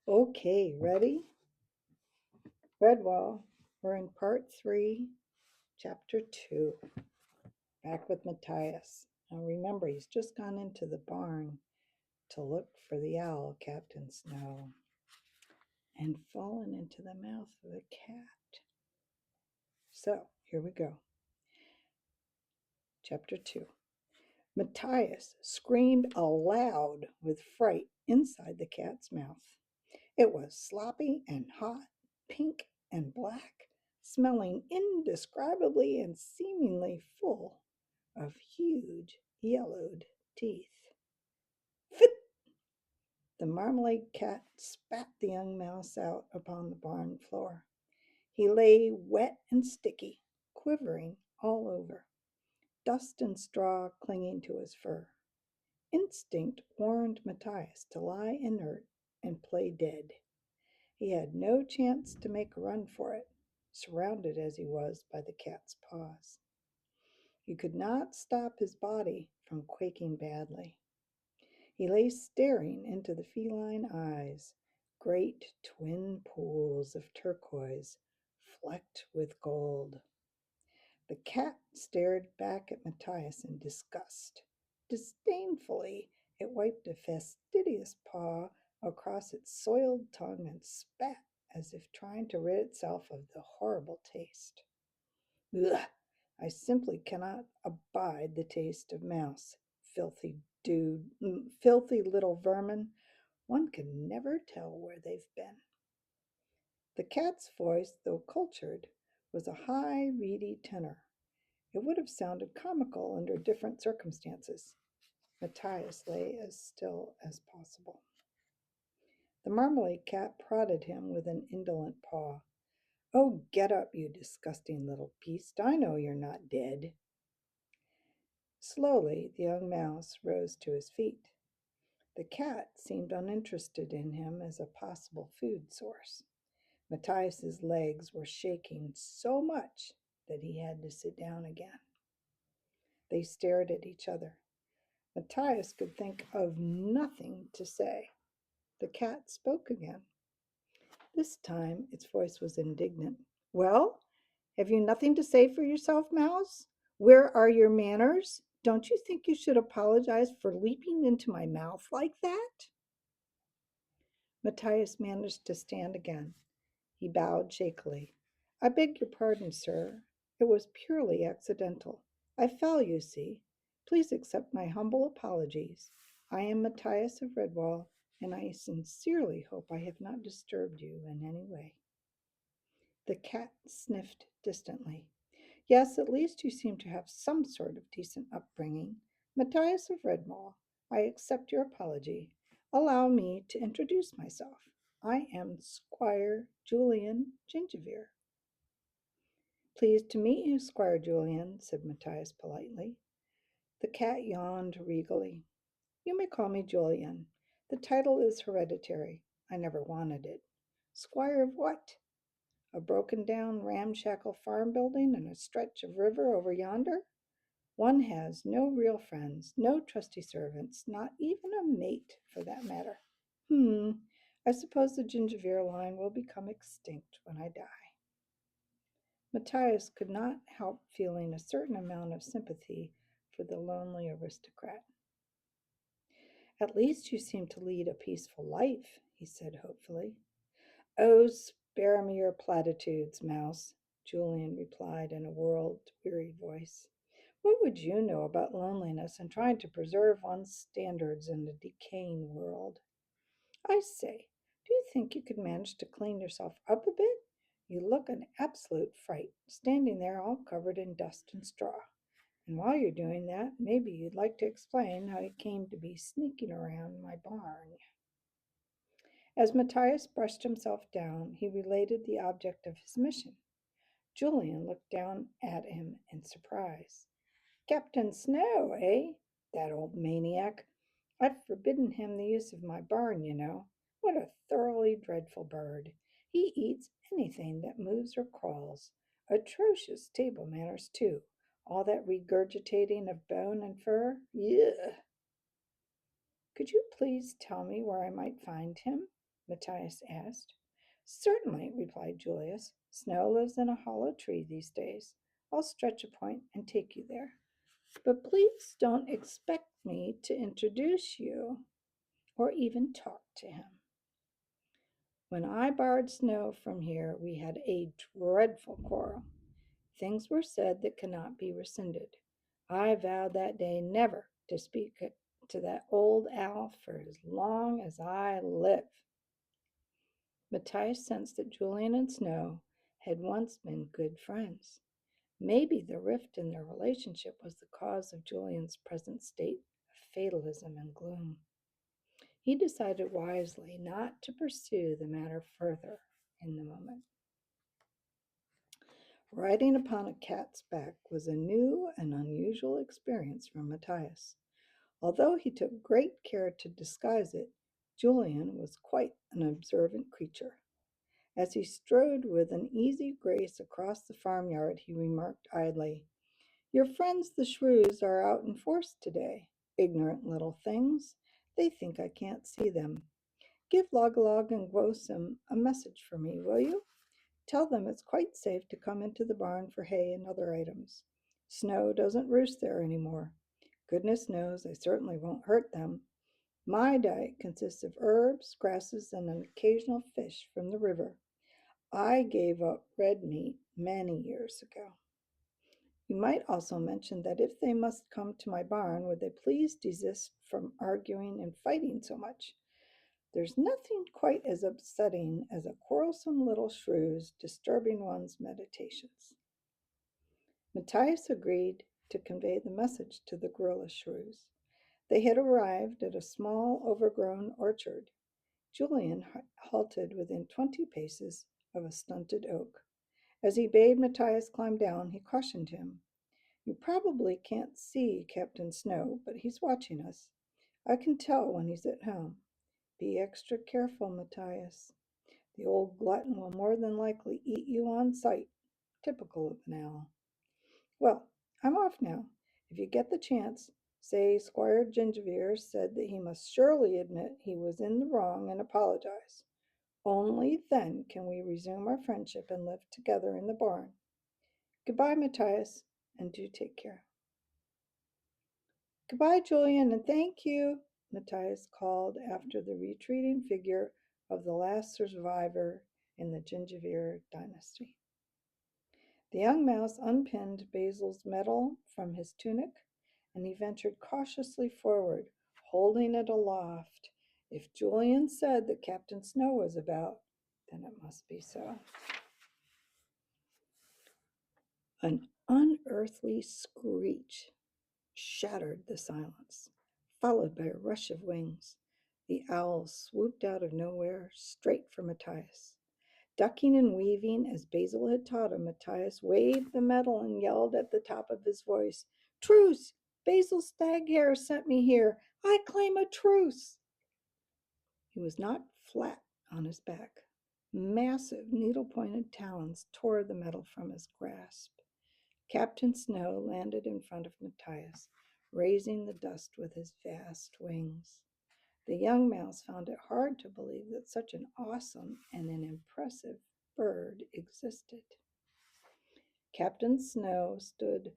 Okay, ready? Redwall. We're in part 3, chapter 2. Back with Matthias. Now remember, he's just gone into the barn to look for the owl, Captain Snow, and fallen into the mouth of a cat. So, here we go. Chapter 2. Matthias screamed aloud with fright inside the cat's mouth. It was sloppy and hot, pink and black, smelling indescribably and seemingly full of huge yellowed teeth. Fit! The marmalade cat spat the young mouse out upon the barn floor. He lay wet and sticky, quivering all over, dust and straw clinging to his fur. Instinct warned Matthias to lie inert and play dead. He had no chance to make a run for it, surrounded as he was by the cat's paws. He could not stop his body from quaking badly. He lay staring into the feline eyes, great twin pools of turquoise flecked with gold. The cat stared back at Matthias in disgust. Disdainfully, it wiped a fastidious paw across its soiled tongue and spat as if trying to rid itself of the horrible taste. Ugh! I simply cannot abide the taste of mouse. Filthy little vermin. One can never tell where they've been. The cat's voice, though cultured, was a high, reedy tenor. It would have sounded comical under different circumstances. Matthias lay as still as possible. The marmalade cat prodded him with an indolent paw. Oh, get up, you disgusting little beast. I know you're not dead. Slowly, the young mouse rose to his feet. The cat seemed uninterested in him as a possible food source. Matthias's legs were shaking so much that he had to sit down again. They stared at each other. Matthias could think of nothing to say. The cat spoke again. This time its voice was indignant. Well, have you nothing to say for yourself, Mouse? Where are your manners? Don't you think you should apologize for leaping into my mouth like that? Matthias managed to stand again. He bowed shakily. I beg your pardon, sir. It was purely accidental. I fell, you see. Please accept my humble apologies. I am Matthias of Redwall, and I sincerely hope I have not disturbed you in any way. The cat sniffed distantly. Yes, at least you seem to have some sort of decent upbringing. Matthias of Redwall, I accept your apology. Allow me to introduce myself. I am Squire Julian Gingerveer. Pleased to meet you, Squire Julian, said Matthias politely. The cat yawned regally. You may call me Julian. The title is hereditary. I never wanted it. Squire of what? A broken down, ramshackle farm building and a stretch of river over yonder? One has no real friends, no trusty servants, not even a mate for that matter. I suppose the Gingerveer line will become extinct when I die. Matthias could not help feeling a certain amount of sympathy for the lonely aristocrat. At least you seem to lead a peaceful life, he said hopefully. Oh, spare me your platitudes, Mouse, Julian replied in a world-weary voice. What would you know about loneliness and trying to preserve one's standards in a decaying world? I say, do you think you could manage to clean yourself up a bit? You look an absolute fright, standing there all covered in dust and straw. And while you're doing that, maybe you'd like to explain how you came to be sneaking around my barn. As Matthias brushed himself down, he related the object of his mission. Julian looked down at him in surprise. Captain Snow, eh? That old maniac. I've forbidden him the use of my barn, you know. What a thoroughly dreadful bird. He eats anything that moves or crawls. Atrocious table manners, too. All that regurgitating of bone and fur. Ugh. Could you please tell me where I might find him? Matthias asked. Certainly, replied Julius. Snow lives in a hollow tree these days. I'll stretch a point and take you there. But please don't expect me to introduce you or even talk to him. When I borrowed Snow from here, we had a dreadful quarrel. Things were said that cannot be rescinded. I vowed that day never to speak to that old owl for as long as I live. Matthias sensed that Julian and Snow had once been good friends. Maybe the rift in their relationship was the cause of Julian's present state of fatalism and gloom. He decided wisely not to pursue the matter further in the moment. Riding upon a cat's back was a new and unusual experience for Matthias. Although he took great care to disguise it, Julian was quite an observant creature. As he strode with an easy grace across the farmyard, he remarked idly, Your friends the shrews are out in force today. Ignorant little things. They think I can't see them. Give Log and Gwosum a message for me, will you? Tell them it's quite safe to come into the barn for hay and other items. Snow doesn't roost there anymore. Goodness knows I certainly won't hurt them. My diet consists of herbs, grasses, and an occasional fish from the river. I gave up red meat many years ago. You might also mention that if they must come to my barn, would they please desist from arguing and fighting so much? There's nothing quite as upsetting as a quarrelsome little shrews disturbing one's meditations. Matthias agreed to convey the message to the guerrilla shrews. They had arrived at a small, overgrown orchard. Julian halted within 20 paces of a stunted oak. As he bade Matthias climb down, he cautioned him. You probably can't see Captain Snow, but he's watching us. I can tell when he's at home. Be extra careful, Matthias. The old glutton will more than likely eat you on sight, typical of an owl. Well, I'm off now. If you get the chance, say Squire Gingervier said that he must surely admit he was in the wrong and apologize. Only then can we resume our friendship and live together in the barn. Goodbye, Matthias, and do take care. Goodbye, Julian, and thank you, Matthias called after the retreating figure of the last survivor in the Gingervier dynasty. The young mouse unpinned Basil's medal from his tunic, and he ventured cautiously forward, holding it aloft. If Julian said that Captain Snow was about, then it must be so. An unearthly screech shattered the silence, followed by a rush of wings. The owl swooped out of nowhere, straight for Matthias. Ducking and weaving as Basil had taught him, Matthias waved the medal and yelled at the top of his voice, Truce! Basil Staghair sent me here. I claim a truce. He was knocked flat on his back. Massive needle-pointed talons tore the medal from his grasp. Captain Snow landed in front of Matthias, raising the dust with his vast wings. The young mouse found it hard to believe that such an awesome and an impressive bird existed. Captain Snow stood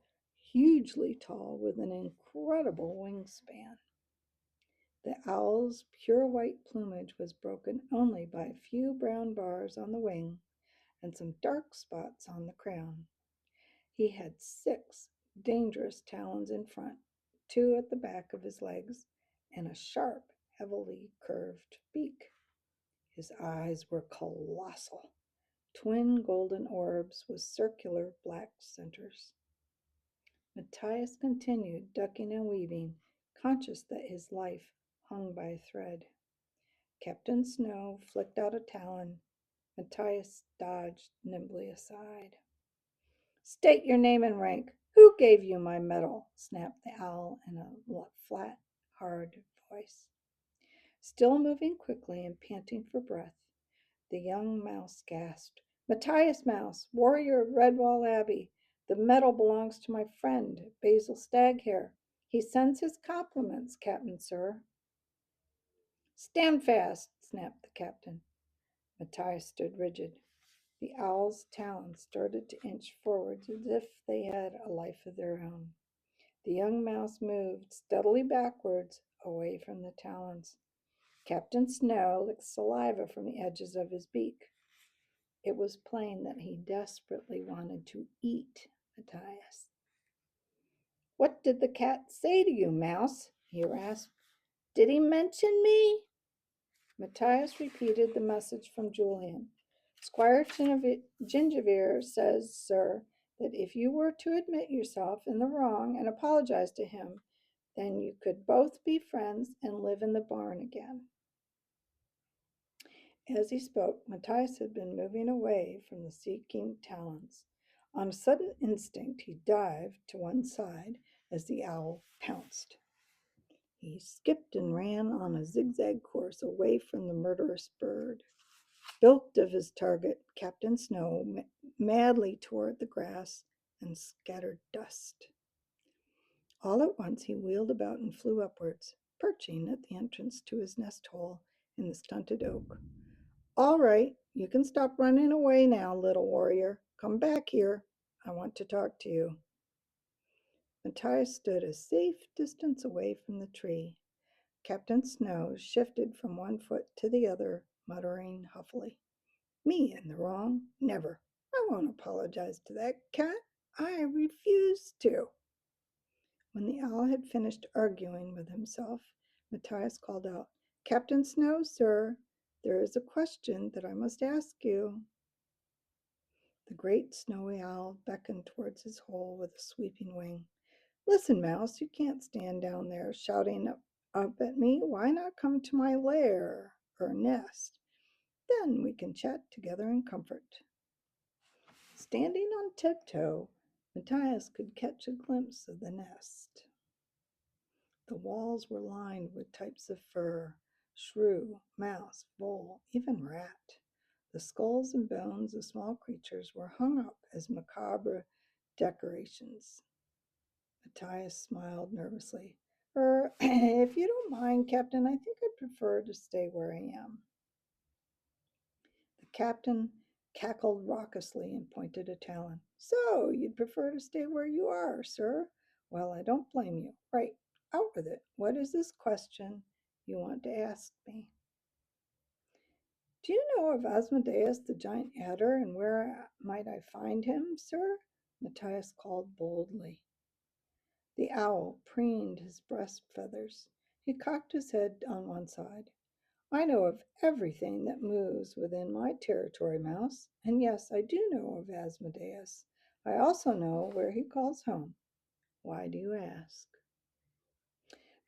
hugely tall with an incredible wingspan. The owl's pure white plumage was broken only by a few brown bars on the wing and some dark spots on the crown. He had 6 dangerous talons in front, 2 at the back of his legs, and a sharp, heavily curved beak. His eyes were colossal, twin golden orbs with circular black centers. Matthias continued ducking and weaving, conscious that his life hung by a thread. Captain Snow flicked out a talon. Matthias dodged nimbly aside. State your name and rank. Who gave you my medal? Snapped the owl in a flat, hard voice. Still moving quickly and panting for breath, the young mouse gasped, Matthias Mouse, warrior of Redwall Abbey. The medal belongs to my friend, Basil Staghair. He sends his compliments, Captain Sir. Stand fast, snapped the captain. Matthias stood rigid. The owl's talons started to inch forwards as if they had a life of their own. The young mouse moved steadily backwards, away from the talons. Captain Snow licked saliva from the edges of his beak. It was plain that he desperately wanted to eat Matthias. "What did the cat say to you, Mouse?" he rasped. "Did he mention me?" Matthias repeated the message from Julian. "Squire Gingerbeer says, sir, that if you were to admit yourself in the wrong and apologize to him, then you could both be friends and live in the barn again." As he spoke, Matthias had been moving away from the seeking talons. On a sudden instinct, he dived to one side as the owl pounced. He skipped and ran on a zigzag course away from the murderous bird. Bilked of his target, Captain Snow madly tore at the grass and scattered dust. All at once he wheeled about and flew upwards, perching at the entrance to his nest hole in the stunted oak. "All right, you can stop running away now, little warrior. Come back here. I want to talk to you." Matthias stood a safe distance away from the tree. Captain Snow shifted from one foot to the other, muttering huffily. "Me in the wrong? Never. I won't apologize to that cat. I refuse to." When the owl had finished arguing with himself, Matthias called out, "Captain Snow, sir, there is a question that I must ask you." The great snowy owl beckoned towards his hole with a sweeping wing. "Listen, Mouse, you can't stand down there shouting up at me. Why not come to my lair or nest? Then we can chat together in comfort." Standing on tiptoe, Matthias could catch a glimpse of the nest. The walls were lined with types of fur: shrew, mouse, vole, even rat. The skulls and bones of small creatures were hung up as macabre decorations. Matthias smiled nervously. If you don't mind, Captain, I think I'd prefer to stay where I am." The captain cackled raucously and pointed a talon. "So, you'd prefer to stay where you are, sir? Well, I don't blame you. Right, out with it. What is this question you want to ask me?" "Do you know of Asmodeus the giant adder, and where might I find him, sir?" Matthias called boldly. The owl preened his breast feathers. He cocked his head on one side. "I know of everything that moves within my territory, Mouse. And yes, I do know of Asmodeus. I also know where he calls home. Why do you ask?"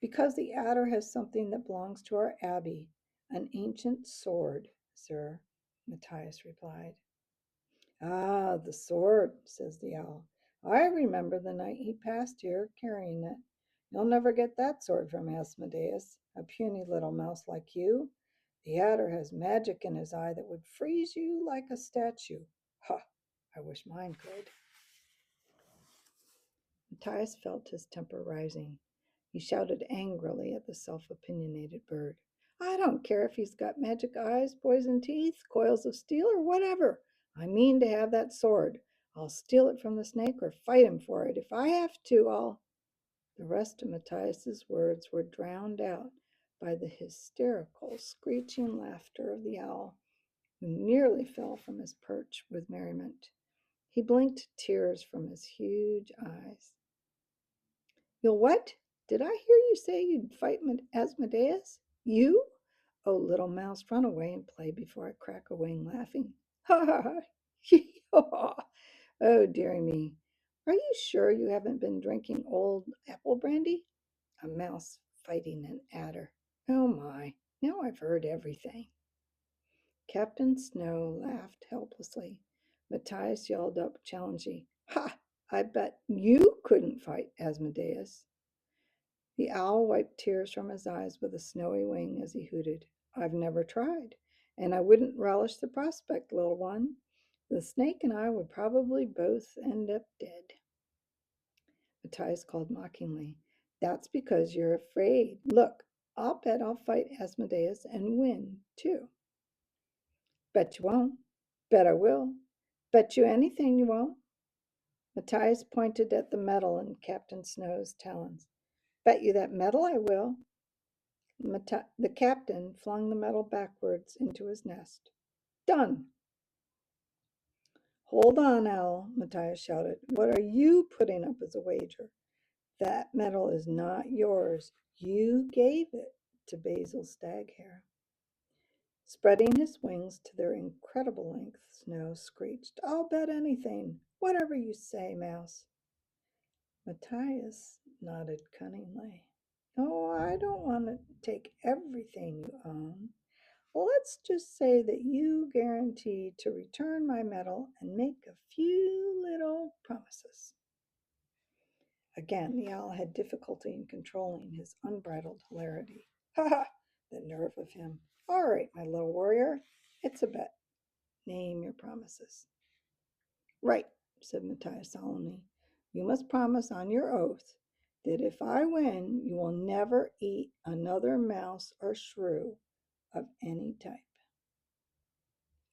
"Because the adder has something that belongs to our abbey, an ancient sword, sir," Matthias replied. "Ah, the sword," says the owl. "I remember the night he passed here carrying it. You'll never get that sword from Asmodeus, a puny little mouse like you. The adder has magic in his eye that would freeze you like a statue. Ha! I wish mine could." Matthias felt his temper rising. He shouted angrily at the self-opinionated bird. "I don't care if he's got magic eyes, poison teeth, coils of steel, or whatever. I mean to have that sword. I'll steal it from the snake or fight him for it. If I have to, I'll—" The rest of Matthias's words were drowned out by the hysterical, screeching laughter of the owl, who nearly fell from his perch with merriment. He blinked tears from his huge eyes. "You'll what? Did I hear you say you'd fight Asmodeus? You? Oh, little mouse, run away and play before I crack a wing laughing. Ha ha ha! Hee haw! Oh, dearie me. Are you sure you haven't been drinking old apple brandy? A mouse fighting an adder. Oh my, now I've heard everything." Captain Snow laughed helplessly. Matthias yelled up challengingly, "Ha! I bet you couldn't fight Asmodeus." The owl wiped tears from his eyes with a snowy wing as he hooted. "I've never tried, and I wouldn't relish the prospect, little one. The snake and I would probably both end up dead." Matthias called mockingly, "That's because you're afraid. Look, I'll bet I'll fight Asmodeus and win, too. Bet you won't. Bet I will. Bet you anything you won't. Matthias pointed at the metal in Captain Snow's talons. Bet you that metal I will. The captain flung the metal backwards into his nest. Done. Hold on, Owl, Matthias shouted. What are you putting up as a wager? That metal is not yours. You gave it to Basil Staghair. Spreading his wings to their incredible length, Snow screeched, I'll bet anything. Whatever you say, Mouse. Matthias nodded cunningly. Oh, I don't want to take everything you own. Let's just say that you guarantee to return my medal and make a few little promises. Again, the owl had difficulty in controlling his unbridled hilarity. Ha ha! The nerve of him. All right, my little warrior, it's a bet. Name your promises. Right, said Matthias solemnly. You must promise on your oath that if I win, you will never eat another mouse or shrew of any type.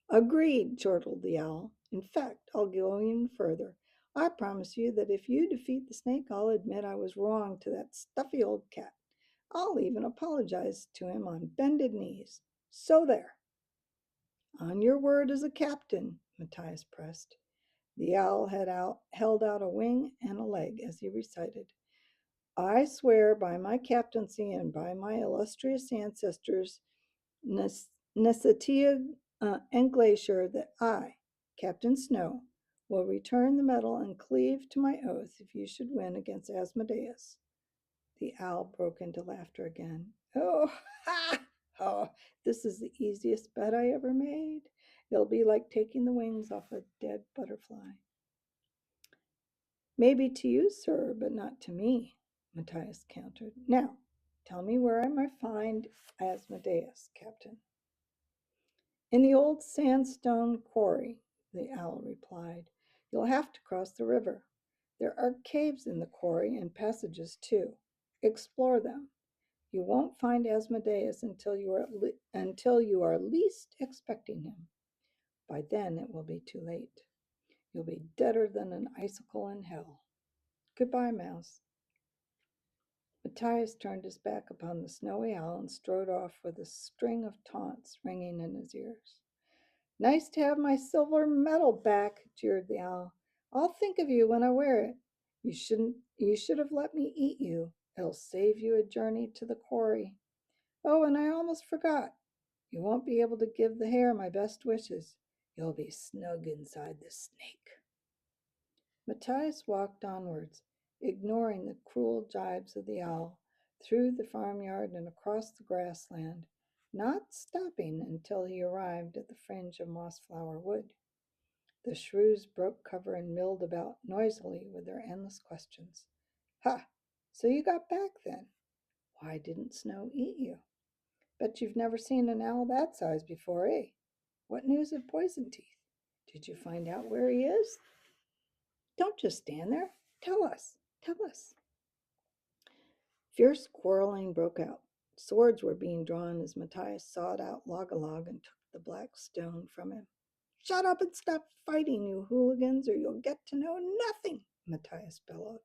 Agreed, chortled the owl. In fact, I'll go even further. I promise you that if you defeat the snake, I'll admit I was wrong to that stuffy old cat. I'll even apologize to him on bended knees. So there. On your word as a captain, Matthias pressed. The owl held out a wing and a leg as he recited, I swear by my captaincy and by my illustrious ancestors, Nesatia and Glacier, that I, Captain Snow, will return the medal and cleave to my oath if you should win against Asmodeus. The owl broke into laughter again. Oh, ha! Oh, this is the easiest bet I ever made. It'll be like taking the wings off a dead butterfly. Maybe to you, sir, but not to me, Matthias countered. Now, tell me where I might find Asmodeus, Captain. In the old sandstone quarry, the owl replied. You'll have to cross the river. There are caves in the quarry and passages too. Explore them. You won't find Asmodeus until you are least expecting him. By then it will be too late. You'll be deader than an icicle in hell. Goodbye, Mouse. Matthias turned his back upon the snowy owl and strode off with a string of taunts ringing in his ears. Nice to have my silver medal back, jeered the owl. I'll think of you when I wear it. You should have let me eat you. It'll save you a journey to the quarry. Oh, and I almost forgot. You won't be able to give the hare my best wishes. You'll be snug inside the snake. Matthias walked onwards, ignoring the cruel jibes of the owl, through the farmyard and across the grassland, not stopping until he arrived at the fringe of mossflower wood. The shrews broke cover and milled about noisily with their endless questions. Ha! So you got back then? Why didn't Snow eat you? Bet you've never seen an owl that size before, eh? What news of Poison Teeth? Did you find out where he is? Don't just stand there. Tell us. Tell us. Fierce quarreling broke out. Swords were being drawn as Matthias sawed out Log-a-Log and took the black stone from him. Shut up and stop fighting, you hooligans, or you'll get to know nothing, Matthias bellowed.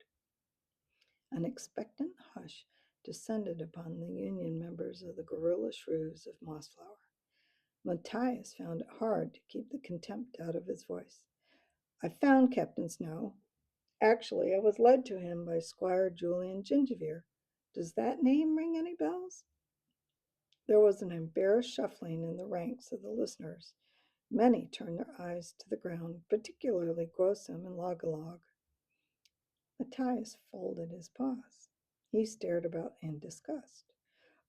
An expectant hush descended upon the union members of the guerrilla shrews of Mossflower. Matthias found it hard to keep the contempt out of his voice. I found Captain Snow. Actually, I was led to him by Squire Julian Gingervere. Does that name ring any bells? There was an embarrassed shuffling in the ranks of the listeners. Many turned their eyes to the ground, particularly Grossum and Log-a-Log. Matthias folded his paws. He stared about in disgust.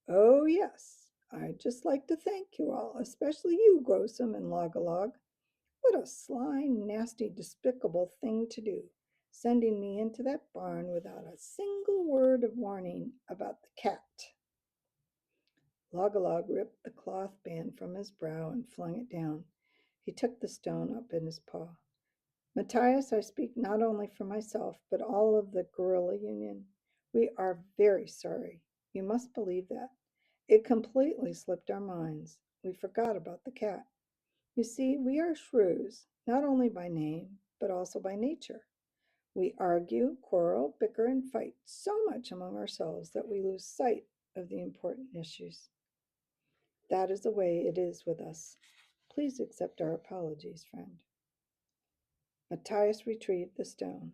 Oh, yes, I'd just like to thank you all, especially you, Grossum and Log-a-Log. What a sly, nasty, despicable thing to do, sending me into that barn without a single word of warning about the cat. Log-a-Log ripped the cloth band from his brow and flung it down. He took the stone up in his paw. Matthias, I speak not only for myself, but all of the guerrilla union. We are very sorry. You must believe that. It completely slipped our minds. We forgot about the cat. You see, we are shrews, not only by name, but also by nature. We argue, quarrel, bicker, and fight so much among ourselves that we lose sight of the important issues. That is the way it is with us. Please accept our apologies, friend. Matthias retrieved the stone.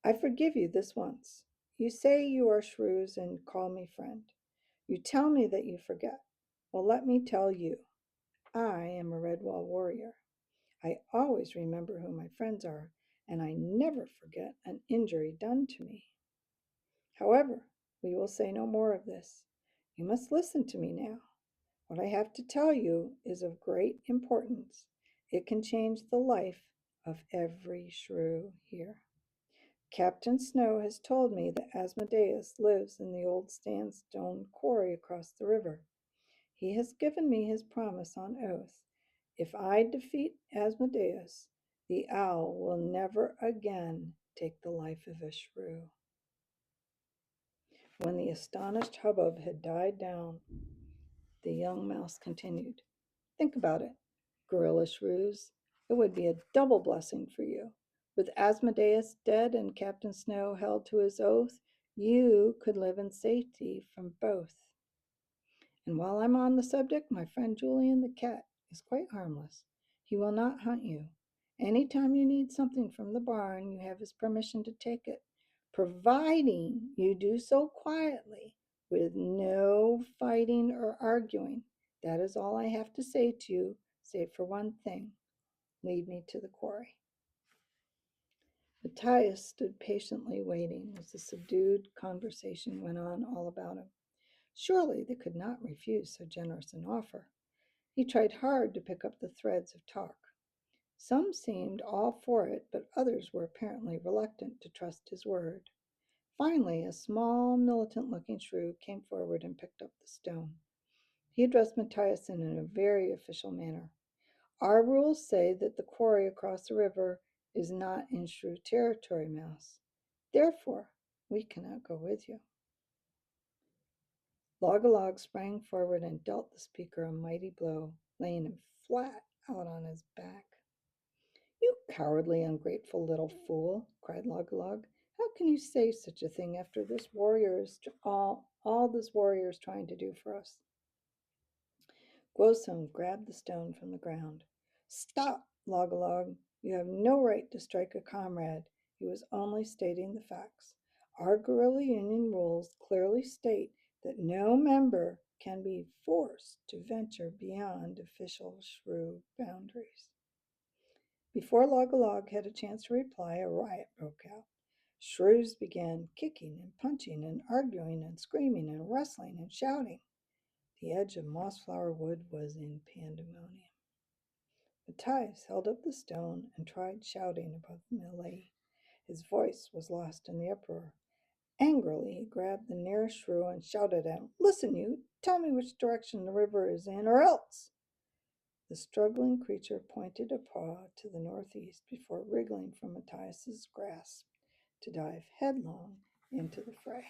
I forgive you this once. You say you are shrews and call me friend. You tell me that you forget. Well, let me tell you, I am a Redwall warrior. I always remember who my friends are, and I never forget an injury done to me. However, we will say no more of this. You must listen to me now. What I have to tell you is of great importance. It can change the life of every shrew here. Captain Snow has told me that Asmodeus lives in the old sandstone quarry across the river. He has given me his promise on oath. If I defeat Asmodeus, the owl will never again take the life of a shrew. When the astonished hubbub had died down, the young mouse continued. Think about it, gorilla shrews. It would be a double blessing for you. With Asmodeus dead and Captain Snow held to his oath, you could live in safety from both. And while I'm on the subject, my friend Julian the cat is quite harmless. He will not hunt you. Anytime you need something from the barn, you have his permission to take it, providing you do so quietly with no fighting or arguing. That is all I have to say to you, save for one thing. Lead me to the quarry. Matthias stood patiently waiting as the subdued conversation went on all about him. Surely they could not refuse so generous an offer. He tried hard to pick up the threads of talk. Some seemed all for it, but others were apparently reluctant to trust his word. Finally, a small, militant-looking shrew came forward and picked up the stone. He addressed Matthias in a very official manner. Our rules say that the quarry across the river is not in shrew territory, Mouse. Therefore, we cannot go with you. Log sprang forward and dealt the speaker a mighty blow, laying him flat out on his back. You cowardly, ungrateful little fool, cried Log. How can you say such a thing after this warrior is all this warrior is trying to do for us? Gwosum grabbed the stone from the ground. Stop, Log. You have no right to strike a comrade. He was only stating the facts. Our guerrilla union rules clearly state that no member can be forced to venture beyond official shrew boundaries. Before Log had a chance to reply, a riot broke out. Shrews began kicking and punching and arguing and screaming and wrestling and shouting. The edge of Mossflower Wood was in pandemonium. Matthias held up the stone and tried shouting above the melee. His voice was lost in the uproar. Angrily, he grabbed the nearest shrew and shouted at him, Listen, you! Tell me which direction the river is in, or else! The struggling creature pointed a paw to the northeast before wriggling from Matthias's grasp to dive headlong into the fray.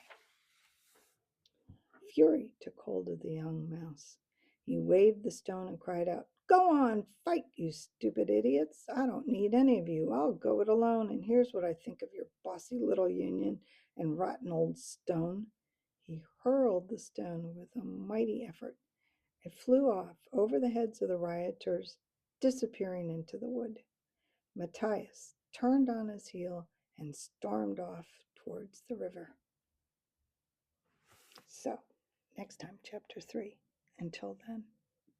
Fury took hold of the young mouse. He waved the stone and cried out, Go on, fight, you stupid idiots. I don't need any of you. I'll go it alone, and here's what I think of your bossy little union and rotten old stone. He hurled the stone with a mighty effort. It flew off over the heads of the rioters, disappearing into the wood. Matthias turned on his heel and stormed off towards the river. So, next time, chapter 3. Until then.